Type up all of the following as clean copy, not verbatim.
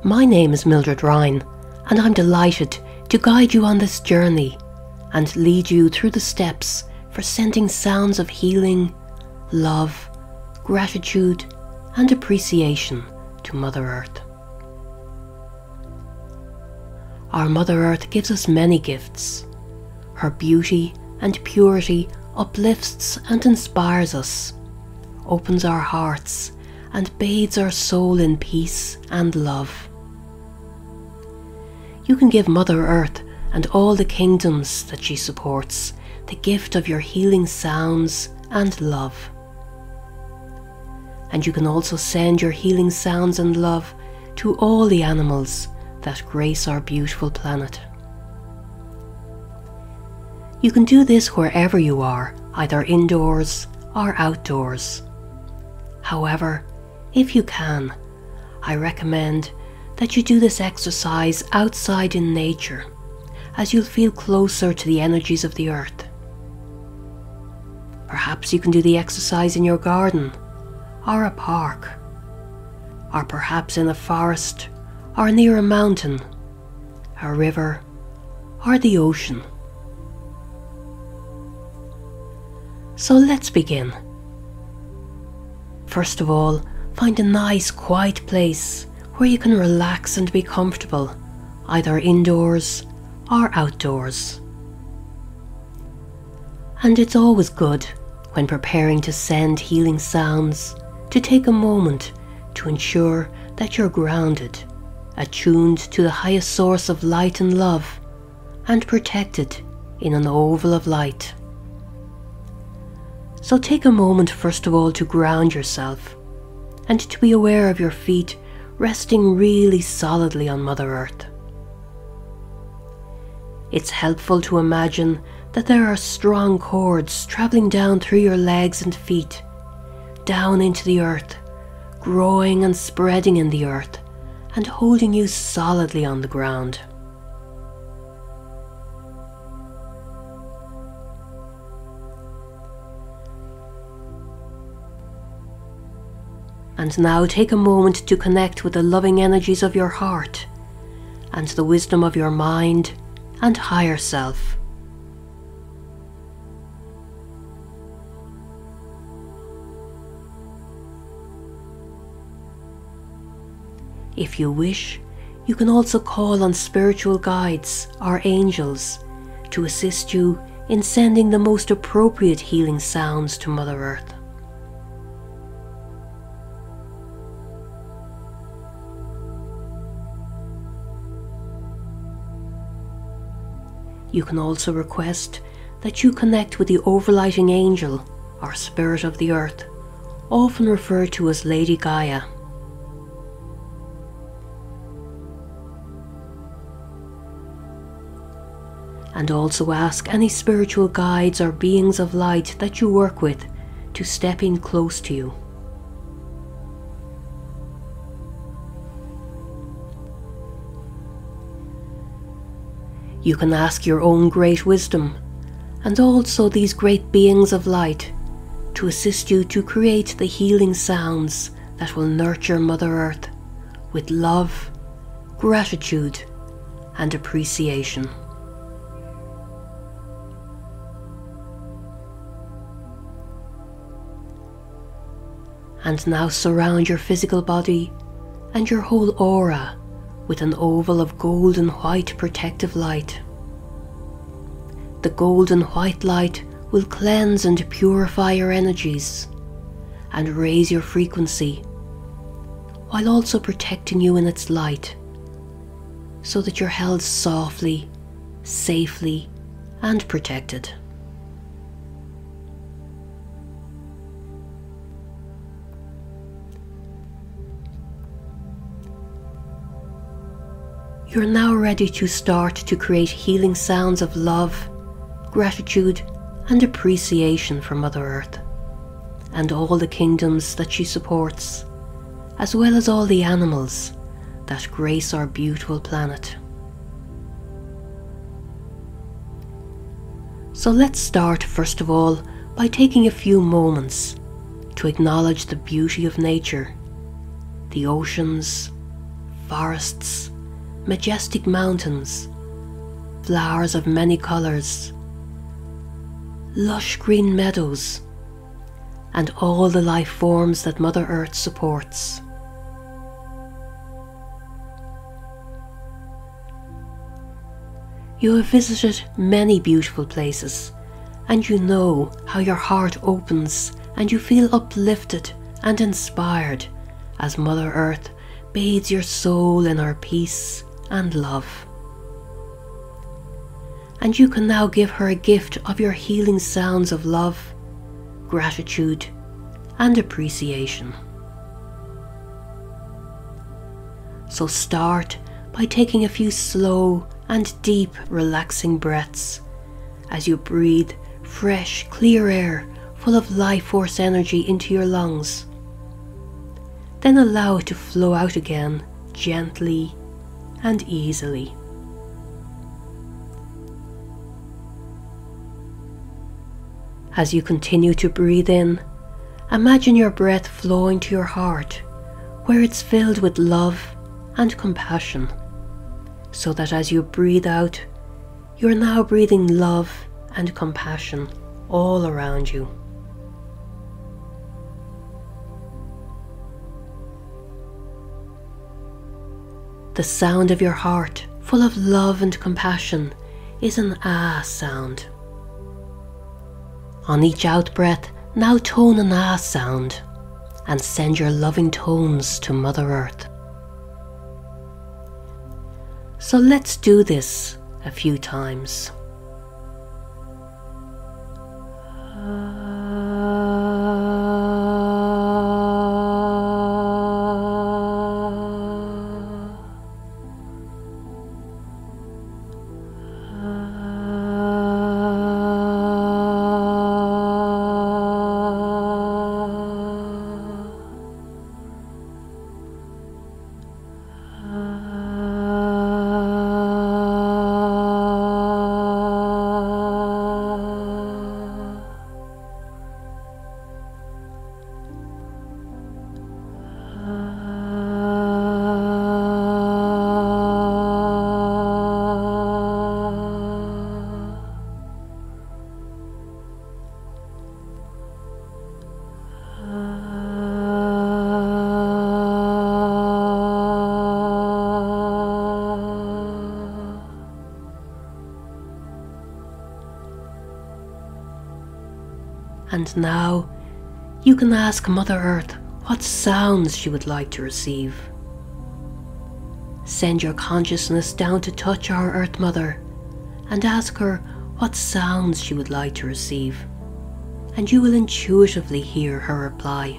My name is Mildred and I'm delighted to guide you on this journey and lead you through the steps for sending sounds of healing, love, gratitude and appreciation to Mother Earth. Our Mother Earth gives us many gifts. Her beauty and purity uplifts and inspires us, opens our hearts and bathes our soul in peace and love. You can give Mother Earth and all the kingdoms that she supports the gift of your healing sounds and love. And you can also send your healing sounds and love to all the animals that grace our beautiful planet. You can do this wherever you are, either indoors or outdoors. However, if you can, I recommend that you do this exercise outside in nature, as you'll feel closer to the energies of the earth. Perhaps you can do the exercise in your garden, or a park, or perhaps in a forest, or near a mountain, a river, or the ocean. So let's begin. First of all, find a nice quiet place where you can relax and be comfortable, either indoors or outdoors. And it's always good, when preparing to send healing sounds, to take a moment to ensure that you're grounded, attuned to the highest source of light and love, and protected in an oval of light. So take a moment first of all to ground yourself, and to be aware of your feet resting really solidly on Mother Earth. It's helpful to imagine that there are strong cords travelling down through your legs and feet, down into the earth, growing and spreading in the earth, and holding you solidly on the ground. And now take a moment to connect with the loving energies of your heart and the wisdom of your mind and higher self. If you wish, you can also call on spiritual guides or angels to assist you in sending the most appropriate healing sounds to Mother Earth. You can also request that you connect with the overlighting angel or spirit of the earth, often referred to as Lady Gaia. And also ask any spiritual guides or beings of light that you work with to step in close to you. You can ask your own great wisdom, and also these great beings of light, to assist you to create the healing sounds that will nurture Mother Earth with love, gratitude, and appreciation. And now surround your physical body and your whole aura with an oval of golden white protective light. The golden white light will cleanse and purify your energies and raise your frequency, while also protecting you in its light, so that you're held softly, safely, and protected. You're now ready to start to create healing sounds of love, gratitude, and appreciation for Mother Earth, and all the kingdoms that she supports, as well as all the animals that grace our beautiful planet. So let's start first of all by taking a few moments to acknowledge the beauty of nature, the oceans, forests, majestic mountains, flowers of many colours, lush green meadows, and all the life forms that Mother Earth supports. You have visited many beautiful places, and you know how your heart opens and you feel uplifted and inspired as Mother Earth bathes your soul in her peace and love. And you can now give her a gift of your healing sounds of love, gratitude, and appreciation. So start by taking a few slow and deep, relaxing breaths as you breathe fresh, clear air full of life force energy into your lungs. Then allow it to flow out again, gently and easily. As you continue to breathe in, imagine your breath flowing to your heart, where it's filled with love and compassion, so that as you breathe out, you're now breathing love and compassion all around you. The sound of your heart, full of love and compassion, is an ah sound. On each out-breath, now tone an ah sound and send your loving tones to Mother Earth. So let's do this a few times. And now you can ask Mother Earth what sounds she would like to receive. Send your consciousness down to touch our Earth Mother and ask her what sounds she would like to receive, and you will intuitively hear her reply.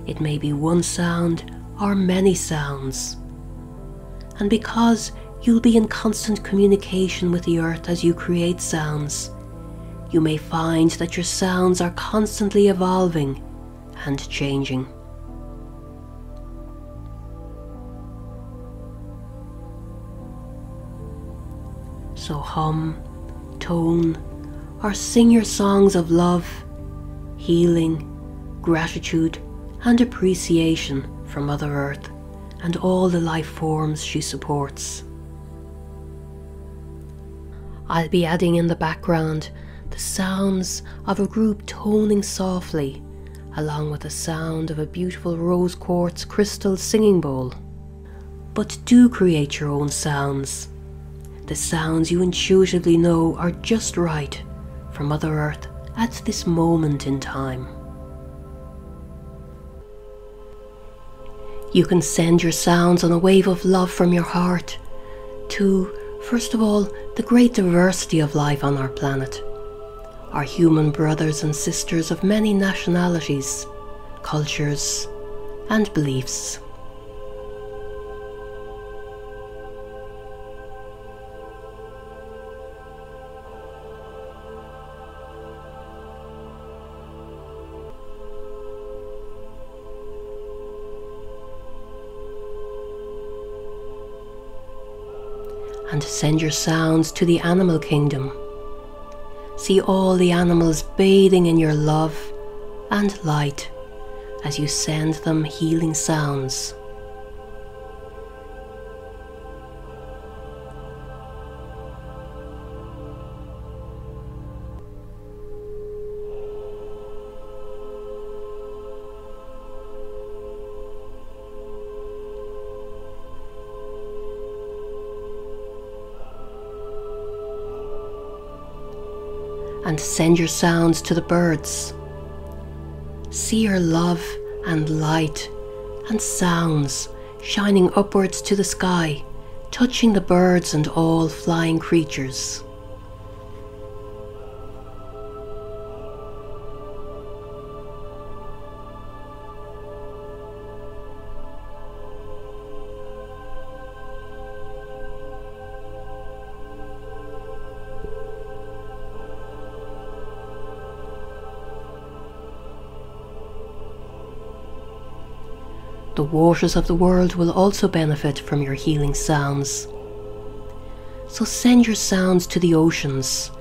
It may be one sound or many sounds, and because you'll be in constant communication with the Earth as you create sounds, you may find that your sounds are constantly evolving and changing. So hum, tone, or sing your songs of love, healing, gratitude, and appreciation for Mother Earth and all the life forms she supports. I'll be adding in the background the sounds of a group toning softly, along with the sound of a beautiful rose quartz crystal singing bowl. But do create your own sounds, the sounds you intuitively know are just right for Mother Earth at this moment in time. You can send your sounds on a wave of love from your heart to, first of all, the great diversity of life on our planet, our human brothers and sisters of many nationalities, cultures, and beliefs. And send your sounds to the animal kingdom. See all the animals bathing in your love and light as you send them healing sounds. and send your sounds to the birds. See your love and light and sounds shining upwards to the sky, touching the birds and all flying creatures. The waters of the world will also benefit from your healing sounds. So send your sounds to the oceans,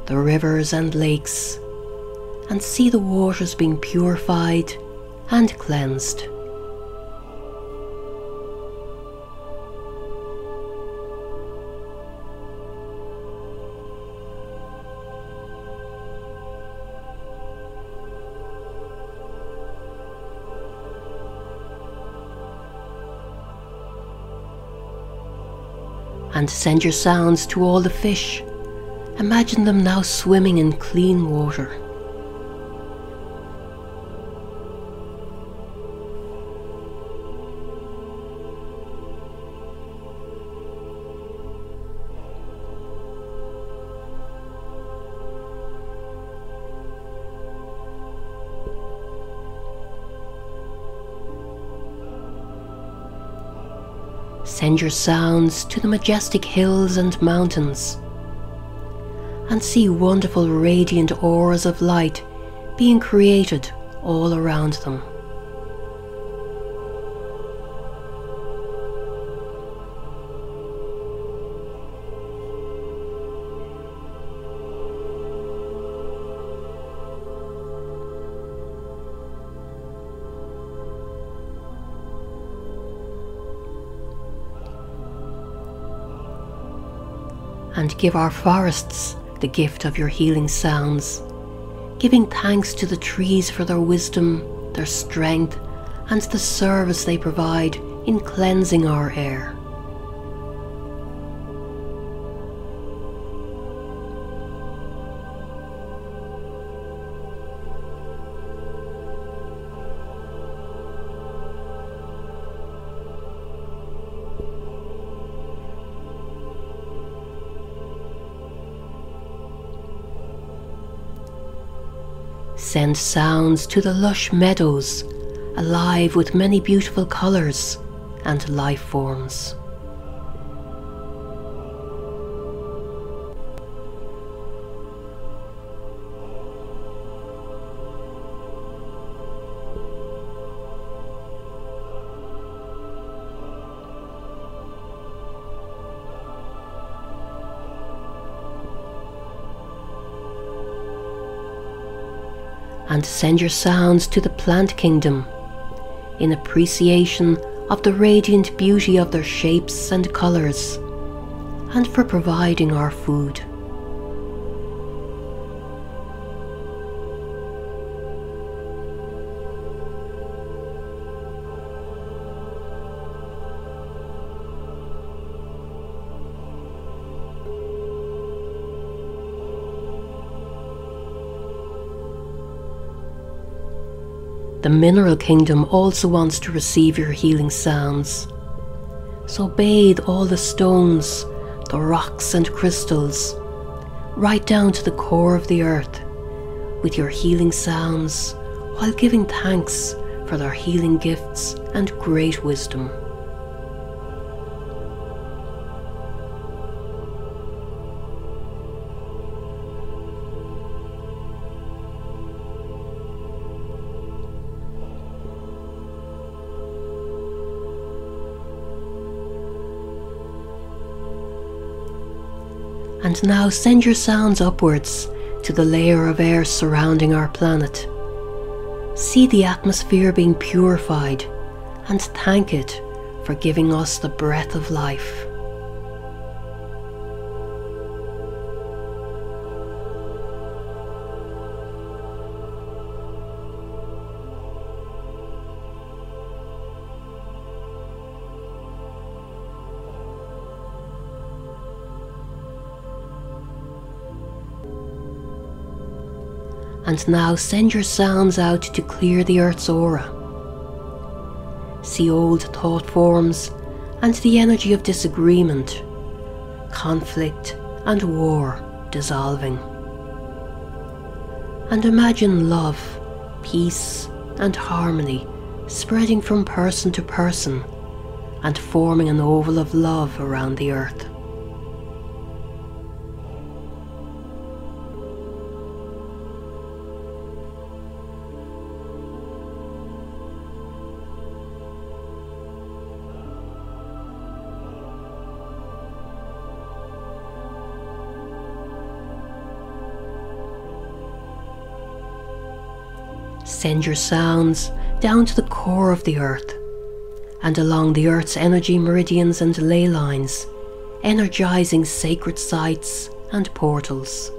the rivers and lakes, and see the waters being purified and cleansed. And send your sounds to all the fish. Imagine them now swimming in clean water. Send your sounds to the majestic hills and mountains, and see wonderful radiant auras of light being created all around them. And give our forests the gift of your healing sounds, giving thanks to the trees for their wisdom, their strength, and the service they provide in cleansing our air. Send sounds to the lush meadows, alive with many beautiful colours and life forms. And send your sounds to the plant kingdom, in appreciation of the radiant beauty of their shapes and colours, and for providing our food. The mineral kingdom also wants to receive your healing sounds. So bathe all the stones, the rocks and crystals, right down to the core of the earth, with your healing sounds, while giving thanks for their healing gifts and great wisdom. And now send your sounds upwards to the layer of air surrounding our planet. See the atmosphere being purified and thank it for giving us the breath of life. And now send your sounds out to clear the Earth's aura. See old thought forms and the energy of disagreement, conflict and war dissolving. And imagine love, peace and harmony spreading from person to person and forming an oval of love around the Earth. Send your sounds down to the core of the Earth and along the Earth's energy meridians and ley lines, energizing sacred sites and portals.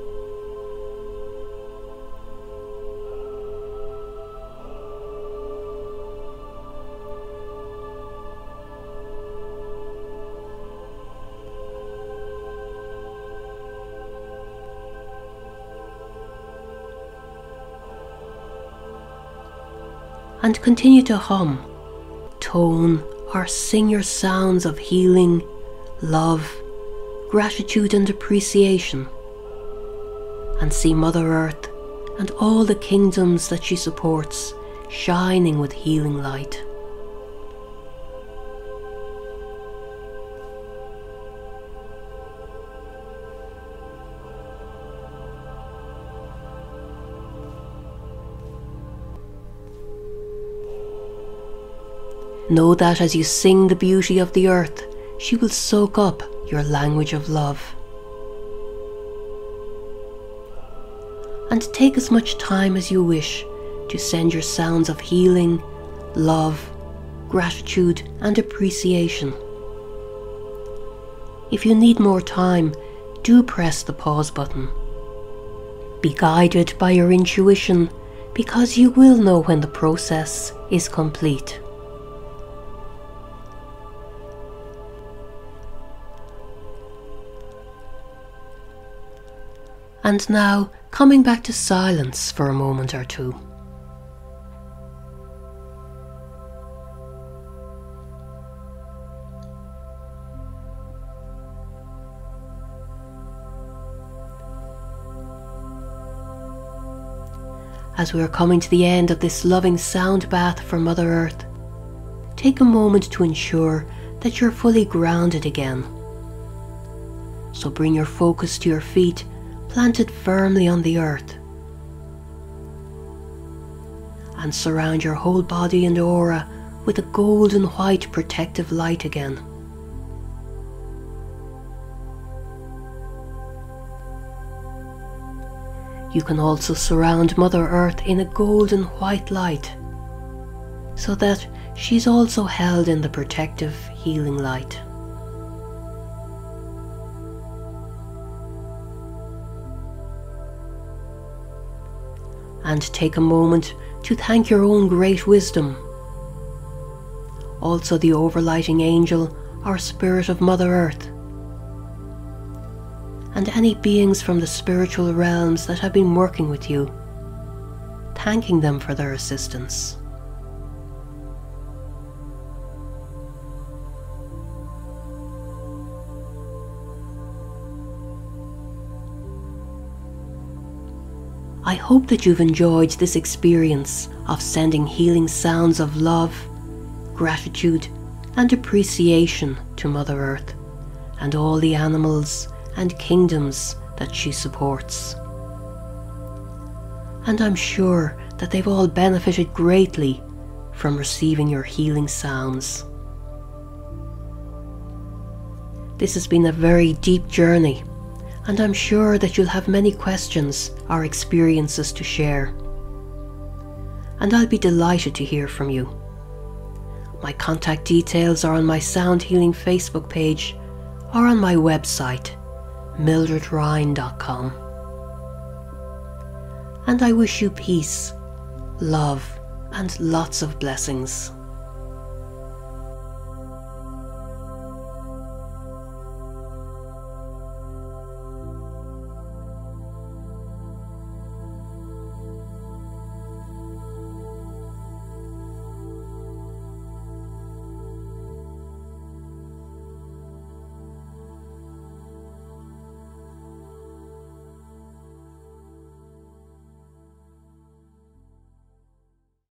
And continue to hum, tone or sing your sounds of healing, love, gratitude and appreciation, and see Mother Earth and all the kingdoms that she supports shining with healing light. Know that as you sing the beauty of the Earth, she will soak up your language of love. And take as much time as you wish to send your sounds of healing, love, gratitude and appreciation. If you need more time, do press the pause button. Be guided by your intuition, because you will know when the process is complete. And now, coming back to silence for a moment or two. As we are coming to the end of this loving sound bath for Mother Earth, take a moment to ensure that you're fully grounded again. So bring your focus to your feet, planted firmly on the earth, and surround your whole body and aura with a golden white protective light again. You can also surround Mother Earth in a golden white light, so that she's also held in the protective healing light. And take a moment to thank your own great wisdom, also the overlighting angel or spirit of Mother Earth, and any beings from the spiritual realms that have been working with you, thanking them for their assistance. I hope that you've enjoyed this experience of sending healing sounds of love, gratitude and appreciation to Mother Earth and all the animals and kingdoms that she supports. And I'm sure that they've all benefited greatly from receiving your healing sounds. This has been a very deep journey, and I'm sure that you'll have many questions or experiences to share. And I'll be delighted to hear from you. My contact details are on my Sound Healing Facebook page or on my website, mildredrhine.com. And I wish you peace, love, and lots of blessings.